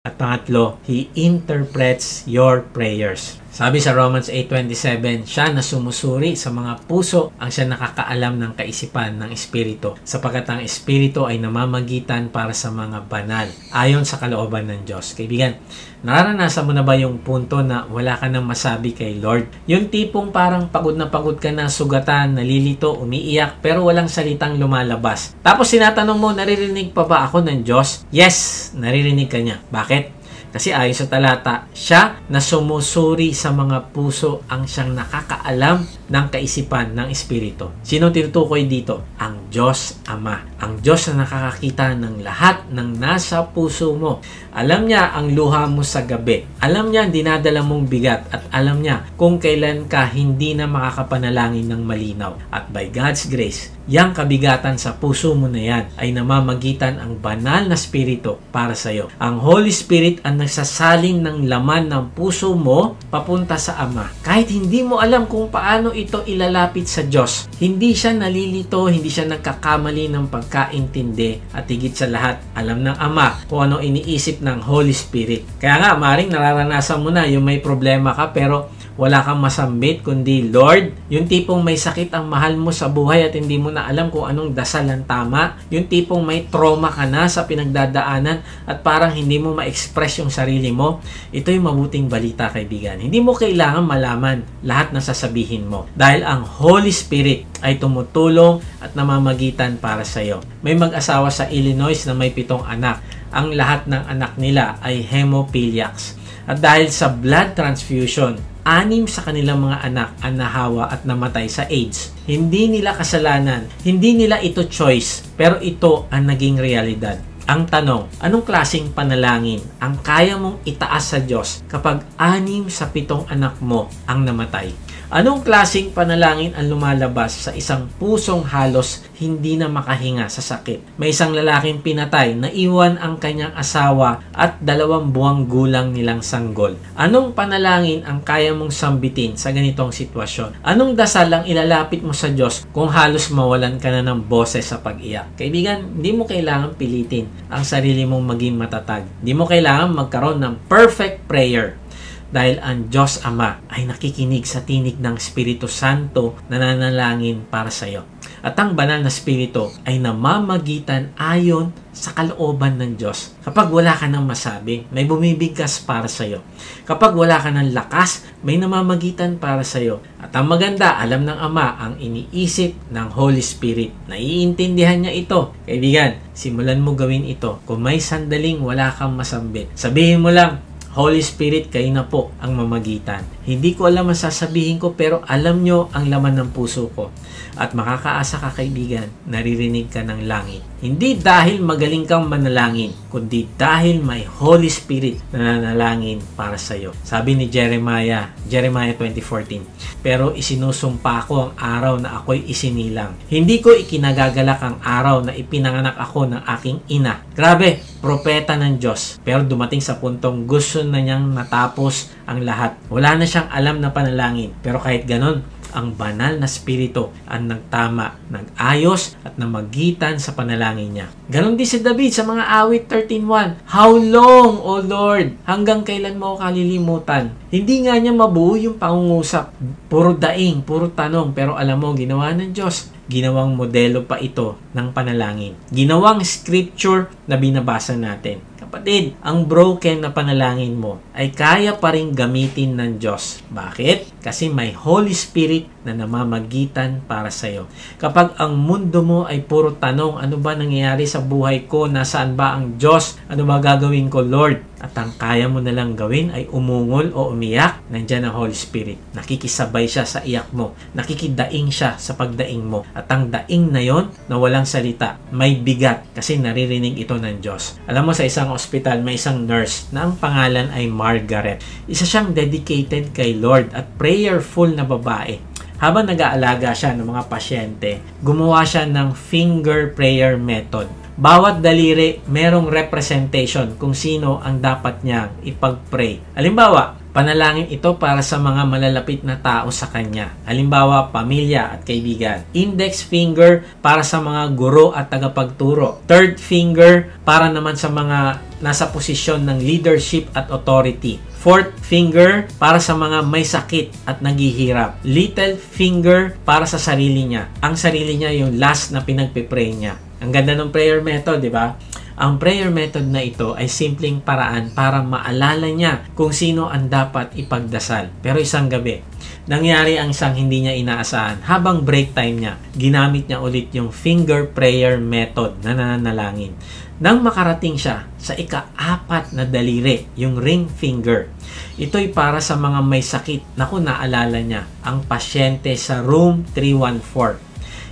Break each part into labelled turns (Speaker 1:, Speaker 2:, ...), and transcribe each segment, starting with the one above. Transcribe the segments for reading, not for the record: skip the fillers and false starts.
Speaker 1: At pangatlo, He interprets your prayers. Sabi sa Romans 8:27, siya na sumusuri sa mga puso ang siya nakakaalam ng kaisipan ng Espiritu, sapagkat ang Espiritu ay namamagitan para sa mga banal, ayon sa kalooban ng Diyos. Kaibigan, nararanasan mo na ba yung punto na wala ka nang masabi kay Lord? Yung tipong parang pagod na pagod ka na, sugatan, nalilito, umiiyak, pero walang salitang lumalabas. Tapos sinatanong mo, naririnig pa ba ako ng Diyos? Yes, naririnig ka niya. Bakit? Kasi ayon sa talata, siya na sumusuri sa mga puso ang siyang nakakaalam ng kaisipan ng Espiritu. Sino tinutukoy dito? Ang Diyos Ama. Ang Diyos na nakakakita ng lahat ng nasa puso mo. Alam niya ang luha mo sa gabi. Alam niya ang dinadala mong bigat at alam niya kung kailan ka hindi na makakapanalangin ng malinaw. At by God's grace, yang kabigatan sa puso mo na yan ay namamagitan ang banal na Espiritu para sa iyo. Ang Holy Spirit ang nagsasalin ng laman ng puso mo papunta sa Ama. Kahit hindi mo alam kung paano ito ilalapit sa Diyos, hindi siya nalilito, hindi siya nagkakamali ng pagkaintindi, at higit sa lahat, alam ng Ama kung ano iniisip ng Holy Spirit. Kaya nga, maring nararanasan mo na yung may problema ka pero wala kang masambit kundi Lord. Yung tipong may sakit ang mahal mo sa buhay at hindi mo na alam kung anong dasal ang tama. Yung tipong may trauma ka na sa pinagdadaanan at parang hindi mo ma-express yung sarili mo. Ito yung mabuting balita, kaibigan. Hindi mo kailangan malaman lahat na sasabihin mo dahil ang Holy Spirit ay tumutulong at namamagitan para sa iyo. May mag-asawa sa Illinois na may 7 anak. Ang lahat ng anak nila ay hemophiliacs. At dahil sa blood transfusion, 6 sa kanilang mga anak ang nahawa at namatay sa AIDS. Hindi nila kasalanan, hindi nila ito choice, pero ito ang naging realidad. Ang tanong, anong klaseng panalangin ang kaya mong itaas sa Diyos kapag 6 sa 7 anak mo ang namatay? Anong klaseng panalangin ang lumalabas sa isang pusong halos hindi na makahinga sa sakit? May isang lalaking pinatay na iwan ang kanyang asawa at 2 buwang gulang nilang sanggol. Anong panalangin ang kaya mong sambitin sa ganitong sitwasyon? Anong dasal ang ilalapit mo sa Diyos kung halos mawalan ka na ng boses sa pag-iyak? Kaibigan, hindi mo kailangan pilitin ang sarili mong maging matatag. Hindi mo kailangan magkaroon ng perfect prayer. Dahil ang Diyos Ama ay nakikinig sa tinig ng Espiritu Santo na nanalangin para sa iyo. At ang banal na Espiritu ay namamagitan ayon sa kalooban ng Diyos. Kapag wala ka nang masabi, may bumibigkas para sa iyo. Kapag wala ka ng lakas, may namamagitan para sa iyo. At ang maganda, alam ng Ama ang iniisip ng Holy Spirit. Naiintindihan niya ito. Kaibigan, simulan mo gawin ito. Kung may sandaling wala kang masambit, sabihin mo lang, Holy Spirit, kayo na po ang mamagitan. Hindi ko alam ang sasabihin ko pero alam nyo ang laman ng puso ko. At makakaasa ka, kaibigan, naririnig ka ng langit. Hindi dahil magaling kang manalangin, kundi dahil may Holy Spirit na nanalangin para sa iyo. Sabi ni Jeremiah 20:14, pero isinusumpa ko ang araw na ako'y isinilang. Hindi ko ikinagagalak ang araw na ipinanganak ako ng aking ina. Grabe, propeta ng Diyos. Pero dumating sa puntong gusto na niyang natapos ang lahat. Wala na siyang alam na panalangin. Pero kahit ganon, ang banal na Espiritu ang nagtama, nag-ayos at namagitan sa panalangin niya. Ganon din si David sa mga awit 13:1. How long, O Lord? Hanggang kailan mo ako kalilimutan? Hindi nga niya mabuo yung pangungusap. Puro daing, puro tanong. Pero alam mo, ginawa ng Diyos. Ginawang modelo pa ito ng panalangin. Ginawang scripture na binabasa natin. Kapatid, ang broken na panalangin mo ay kaya pa rin gamitin ng Diyos. Bakit? Kasi may Holy Spirit na namamagitan para sa iyo. Kapag ang mundo mo ay puro tanong, ano ba nangyayari sa buhay ko? Nasaan ba ang Diyos? Ano ba gagawin ko, Lord? At ang kaya mo na lang gawin ay umungol o umiyak, nandyan ang Holy Spirit. Nakikisabay siya sa iyak mo. Nakikidaing siya sa pagdaing mo. At ang daing na yon na walang salita, may bigat kasi naririnig ito ng Diyos. Alam mo, sa isang ospital, may isang nurse na ang pangalan ay Margaret. Isa siyang dedicated kay Lord at prayerful na babae. Habang nag-aalaga siya ng mga pasyente, gumawa siya ng finger prayer method. Bawat daliri, merong representation kung sino ang dapat niyang ipag-pray. Halimbawa, Panalangin ito para sa mga malalapit na tao sa kanya. Halimbawa, pamilya at kaibigan. Index finger para sa mga guro at tagapagturo. Third finger para naman sa mga nasa posisyon ng leadership at authority. Fourth finger para sa mga may sakit at naghihirap. Little finger para sa sarili niya. Ang sarili niya yung last na pinagpipray niya. Ang ganda ng prayer method, di ba? Ang prayer method na ito ay simpleng paraan para maalala niya kung sino ang dapat ipagdasal. Pero isang gabi, nangyari ang isang hindi niya inaasahan. Habang break time niya, ginamit niya ulit yung finger prayer method na nananalangin. Nang makarating siya sa ika-4 na daliri, yung ring finger. Ito'y para sa mga may sakit. Naku, naalala niya ang pasyente sa room 314.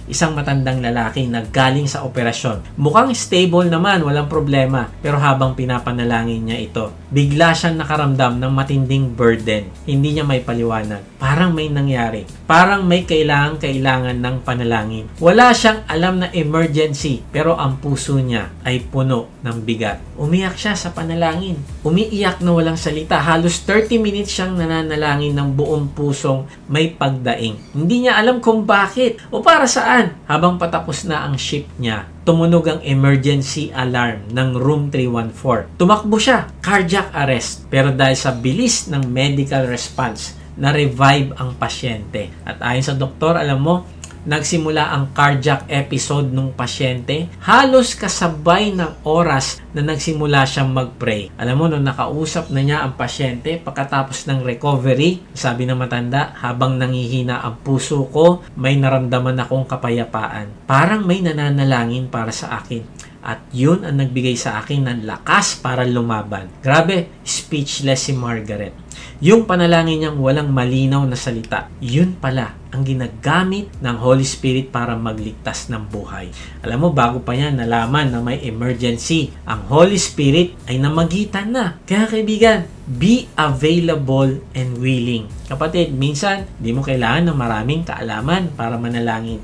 Speaker 1: Isang matandang lalaki na galing sa operasyon. Mukhang stable naman, walang problema. Pero habang pinapanalangin niya ito, bigla siyang nakaramdam ng matinding burden. Hindi niya may paliwanag. Parang may nangyari. Parang may kailangan ng panalangin. Wala siyang alam na emergency, pero ang puso niya ay puno ng bigat. Umiyak siya sa panalangin. Umiiyak na walang salita. Halos 30 minutes siyang nananalangin ng buong pusong may pagdaing. Hindi niya alam kung bakit o para saan. Habang patapos na ang shift niya, tumunog ang emergency alarm ng room 314. Tumakbo siya, cardiac arrest. Pero dahil sa bilis ng medical response, na-revive ang pasyente. At ayon sa doktor, alam mo, nagsimula ang cardiac episode ng pasyente. Halos kasabay ng oras na nagsimula siyang mag-pray. Alam mo, nung nakausap na niya ang pasyente, pagkatapos ng recovery, sabi ng matanda, habang nangihina ang puso ko, may naramdaman akong kapayapaan. Parang may nananalangin para sa akin. At yun ang nagbigay sa akin ng lakas para lumaban. Grabe, speechless si Margaret. Yung panalangin niyang walang malinaw na salita, yun pala ang ginagamit ng Holy Spirit para magligtas ng buhay. Alam mo, bago pa yan nalaman na may emergency, ang Holy Spirit ay namagitan na. Kaya kaibigan, be available and willing. Kapatid, minsan, di mo kailangan ng maraming kaalaman para manalangin.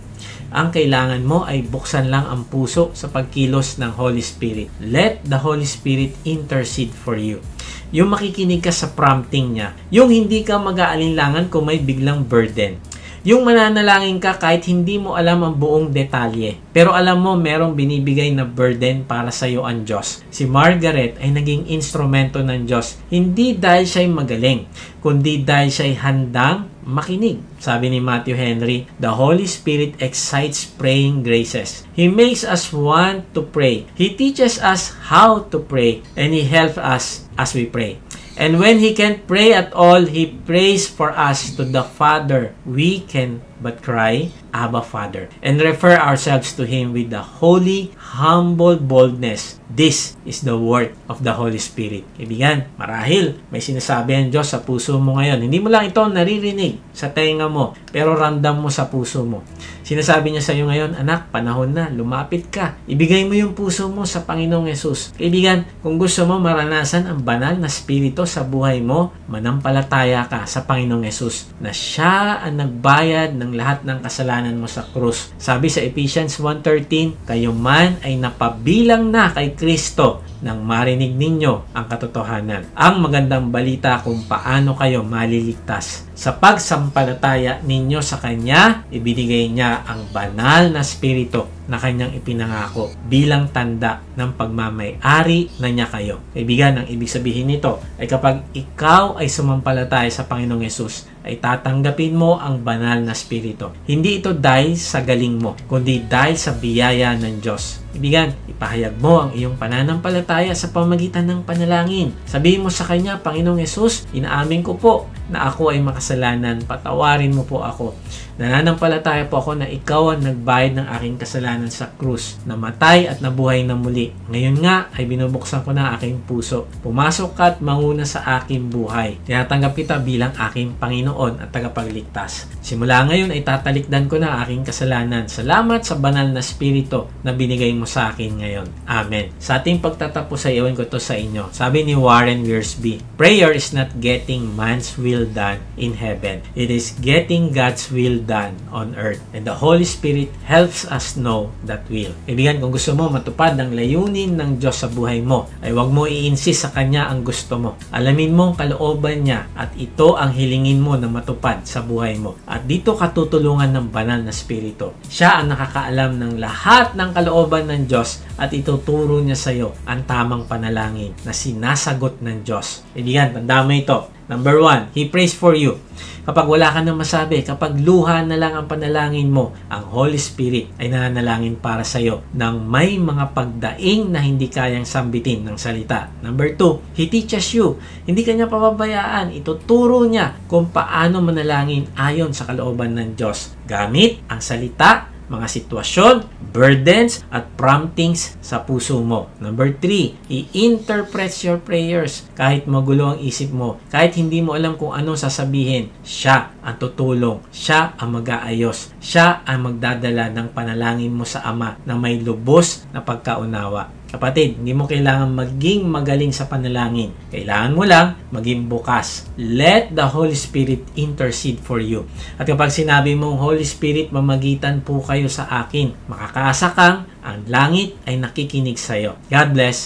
Speaker 1: Ang kailangan mo ay buksan lang ang puso sa pagkilos ng Holy Spirit. Let the Holy Spirit intercede for you. Yung makikinig ka sa prompting niya. Yung hindi ka mag-aalinlangan kung may biglang burden. Yung mananalangin ka kahit hindi mo alam ang buong detalye. Pero alam mo, merong binibigay na burden para sa iyo ang Diyos. Si Margaret ay naging instrumento ng Diyos. Hindi dahil siya'y magaling, kundi dahil siya'y handang makinig. Sabi ni Matthew Henry, the Holy Spirit excites praying graces. He makes us want to pray. He teaches us how to pray, and He helps us as we pray. And when He can't pray at all, He prays for us to the Father. We can but cry, Abba, Father, and refer ourselves to Him with the holy, humble boldness. This is the work of the Holy Spirit. Kaibigan, marahil may sinasabi ang Diyos sa puso mo ngayon. Hindi mo lang ito naririnig sa tenga mo, pero ramdam mo sa puso mo. Sinasabi niya sa iyo ngayon, anak, panahon na, lumapit ka. Ibigay mo yung puso mo sa Panginoong Yesus. Kaibigan, kung gusto mo maranasan ang banal na spirito sa buhay mo, manampalataya ka sa Panginoong Yesus na Siya ang nagbayad ng lahat ng kasalanan mo sa krus. Sabi sa Ephesians 1:13, kayo man ay napabilang na kay Kristo nang marinig ninyo ang katotohanan. Ang magandang balita kung paano kayo maliligtas. Sa pagsampalataya ninyo sa Kanya, ibinigay niya ang banal na spirito na Kanyang ipinangako bilang tanda ng pagmamay-ari na niya kayo. Kaibigan, ang ibig sabihin nito ay kapag ikaw ay sumampalataya sa Panginoong Yesus, ay tatanggapin mo ang banal na spirito. Hindi ito dahil sa galing mo, kundi dahil sa biyaya ng Diyos. Kaibigan, ipahayag mo ang iyong pananampalataya sa pamagitan ng panalangin. Sabihin mo sa Kanya, Panginoong Yesus, inaamin ko po na ako ay makasalanan. Patawarin mo po ako. Nananampalataya po ako na ikaw ang nagbayad ng aking kasalanan sa krus, namatay at nabuhay na muli. Ngayon nga ay binubuksan ko na aking puso. Pumasok ka at manguna sa aking buhay. Tinatanggap kita bilang aking Panginoon at tagapagligtas. Simula ngayon ay tatalikdan ko na aking kasalanan. Salamat sa banal na spirito na binigay mo sa akin ngayon. Amen. Sa ating pagtatapos ay iwan ko to sa inyo. Sabi ni Warren Wiersbe, prayer is not getting man's will done in heaven. It is getting God's will done on earth. And the Holy Spirit helps us know that will. Kaibigan, kung gusto mo matupad ang layunin ng Diyos sa buhay mo, ay huwag mo i-insist sa Kanya ang gusto mo. Alamin mo ang kalooban niya at ito ang hilingin mo na matupad sa buhay mo. At dito ka tutulungan ng banal na Espiritu. Siya ang nakakaalam ng lahat ng kalooban ng Diyos at ituturo niya sa iyo ang tamang panalangin na sinasagot ng Diyos. Kaibigan, tandaan mo ito. Number 1, He prays for you. Kapag wala ka nang masabi, kapag luha na lang ang panalangin mo, ang Holy Spirit ay nananalangin para sa iyo nang may mga pagdaing na hindi kayang sambitin ng salita. Number 2, He teaches you. Hindi kanya pababayaan. Ituturo niya kung paano manalangin ayon sa kalooban ng Diyos. Gamit ang salita, mga sitwasyon, burdens, at promptings sa puso mo. Number 3, He interprets your prayers. Kahit magulo ang isip mo, kahit hindi mo alam kung ano sasabihin, Siya ang tutulong. Siya ang mag-aayos. Siya ang magdadala ng panalangin mo sa Ama na may lubos na pagkaunawa. Kapatid, hindi mo kailangan maging magaling sa panalangin. Kailangan mo lang maging bukas. Let the Holy Spirit intercede for you. At kapag sinabi mong, Holy Spirit, mamagitan po kayo sa akin, makakaasa kang ang langit ay nakikinig sa iyo. God bless.